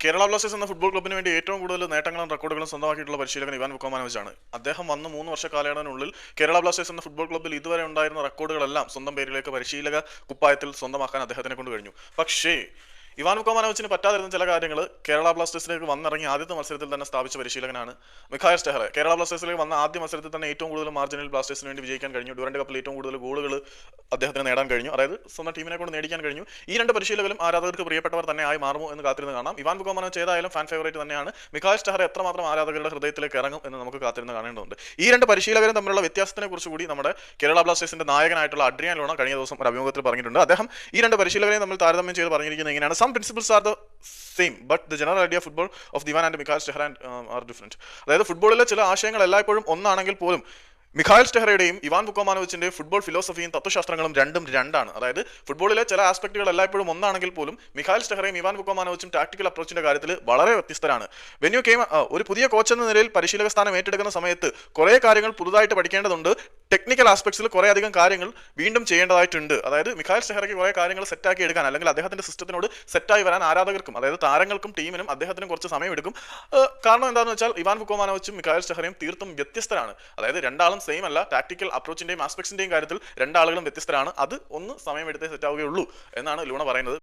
Kerala Blasters എന്ന football ക്ലബ്ബിന് വേണ്ടി ഏറ്റവും കൂടുതൽ നേട്ടങ്ങളും റെക്കോർഡുകളും സ്വന്തമാക്കിയിട്ടുള്ള പരിശീലകൻ ഇവാൻ വുക്കോമാനോവിച്ചാണ്. അദ്ദേഹം വന്ന് 3 വർഷ കാലയളവിനുള്ളിൽ കേരള ബ്ലാസ്റ്റേഴ്സ് എന്ന ഫുട്ബോൾ ക്ലബ്ബിൽ ഇതുവരെ ഉണ്ടായിരുന്ന റെക്കോർഡുകളെല്ലാം സ്വന്തം പേരിലേക്ക് പരിശീലക കുപ്പായത്തിൽ സ്വന്തമാക്കാൻ അദ്ദേഹത്തിനെ കൊണ്ട് കഴിഞ്ഞു. പക്ഷേ ഇവാൻ വുക്കോമാനോവിച്ചിന് പറ്റാതിരുന്ന ചില കാര്യങ്ങൾ കേരള ബ്ലാസ്റ്റേഴ്സിലേക്ക് വന്നിറങ്ങി ആദ്യത്തെ മത്സരത്തിൽ തന്നെ സ്ഥാപിച്ച പരിശീലകനാണ് മിഖായൽ സ്റ്റെഹറെ. കേരള ബ്ലാസ്റ്റേഴ്സിലേക്ക് വന്ന ആദ്യ മത്സരത്തിൽ തന്നെ ഏറ്റവും കൂടുതൽ മാർജിനിൽ ബ്ലാസ്റ്റേഴ്സിന് വേണ്ടി വിജയിക്കാൻ കഴിഞ്ഞു. ഡ്യൂറന്റ് കപ്പിൽ ഏറ്റവും കൂടുതൽ ഗോളുകൾ അദ്ദേഹത്തിന് നേടാൻ കഴിഞ്ഞു, അതായത് സ്വന്തം ടീമിനെ കൊണ്ട് നേടിക്കാൻ കഴിഞ്ഞു. ഈ രണ്ട് പരിശീലകരും ആരാധകർക്ക് പ്രിയപ്പെട്ടവർ തന്നെ ആയി മാറുമോ എന്ന് കാത്തിരുന്ന് കാണാം. ഇവാൻ വുക്കോമാനോവിച്ച് ഏതായാലും ഫാൻ ഫേവറേറ്റ് തന്നെയാണ്. മിഖായൽ സ്റ്റെഹറെ എത്രമാത്രം ആരാധകരുടെ ഹൃദയത്തിലേക്ക് ഇറങ്ങും എന്ന് നമുക്ക് കാത്തിരുന്ന് കാണേണ്ടതുണ്ട്. ഈ രണ്ട് പരിശീലകരും തമ്മിലുള്ള വ്യത്യാസത്തിനെ കുറിച്ച് കൂടി നമ്മുടെ കേരള ബ്ലാസ്റ്റേഴ്സിന്റെ നായകനായിട്ടുള്ള അഡ്രിയാൻ ലൂണ കഴിഞ്ഞ ദിവസം ഒരു അഭിമുഖത്തിൽ പറഞ്ഞിട്ടുണ്ട്. അദ്ദേഹം ഈ രണ്ട് പരിശീലകരെയും തമ്മിൽ താരതമ്യം ചെയ്ത് പറഞ്ഞിരിക്കുന്നത് ഇങ്ങനെയാണ്: some principles are the same but the general idea football of Ivan and Mikhail Stahre are different. അതായത് ഫുട്ബോളിലെ ചില ആശയങ്ങൾ എല്ലായ്പ്പോഴും ഒന്നാണെങ്കിൽ പോലും മിഖായൽ സ്റ്റെഹറയുടെയും ഇവാൻ വുക്കോമാനോവിച്ചിന്റെയും ഫുട്ബോൾ ഫിലോസഫിയും തത്വശാസ്ത്രങ്ങളും രണ്ടും രണ്ടാണ്. അതായത് ഫുട്ബോളിലെ ചില ആസ്പെക്ടുകൾ എല്ലായ്പ്പോഴും ഒന്നാണെങ്കിൽ പോലും മിഖായൽ സ്റ്റെഹറയും ഇവാൻ വുക്കോമാനോവിച്ചും ടാക്ടിക്കൽ അപ്രോച്ചിന്റെ കാര്യത്തിൽ വളരെ വ്യത്യസ്തരാണ്. വെന്യൂ കെയിം ഒരു പുതിയ കോച്ച് എന്ന നിലയിൽ പരിശീലക സ്ഥാനം ഏറ്റെടുക്കുന്ന സമയത്ത് കുറേ കാര്യങ്ങൾ പുതുതായിട്ട് പഠിക്കേണ്ടതുണ്ട്. ടെക്നിക്കൽ ആസ്പെക്ട്സിൽ കുറേ അധികം കാര്യങ്ങൾ വീണ്ടും ചെയ്യേണ്ടതായിട്ടുണ്ട്. അതായത് മിഖായൽ സ്റ്റെഹറയ്ക്ക് കുറേ കാര്യങ്ങൾ സെറ്റാക്കി എടുക്കാൻ, അല്ലെങ്കിൽ അദ്ദേഹത്തിന്റെ സിസ്റ്റത്തിനോട് സെറ്റായി വരാൻ ആരാധകർക്കും, അതായത് താരങ്ങൾക്കും ടീമിനും അദ്ദേഹത്തിനും കുറച്ച് സമയമെടുക്കും. കാരണം എന്താണെന്ന് വെച്ചാൽ ഇവാൻ വുക്കോമാനോവിച്ചും മിഖായൽ സ്റ്റെഹറയും തീർത്തും വ്യത്യസ്തരാണ്. അതായത് രണ്ടാളും സെയിം അല്ല. ടാക്ടിക്കൽ അപ്രോച്ചിന്റെയും ആസ്പെക്ട്സിന്റെയും കാര്യത്തിൽ രണ്ടാളുകളും വ്യത്യസ്തരാണ്. അത് ഒന്ന് സമയമെടുത്തേ സെറ്റാവുകയുള്ളൂ എന്നാണ് ലൂണ പറയുന്നത്.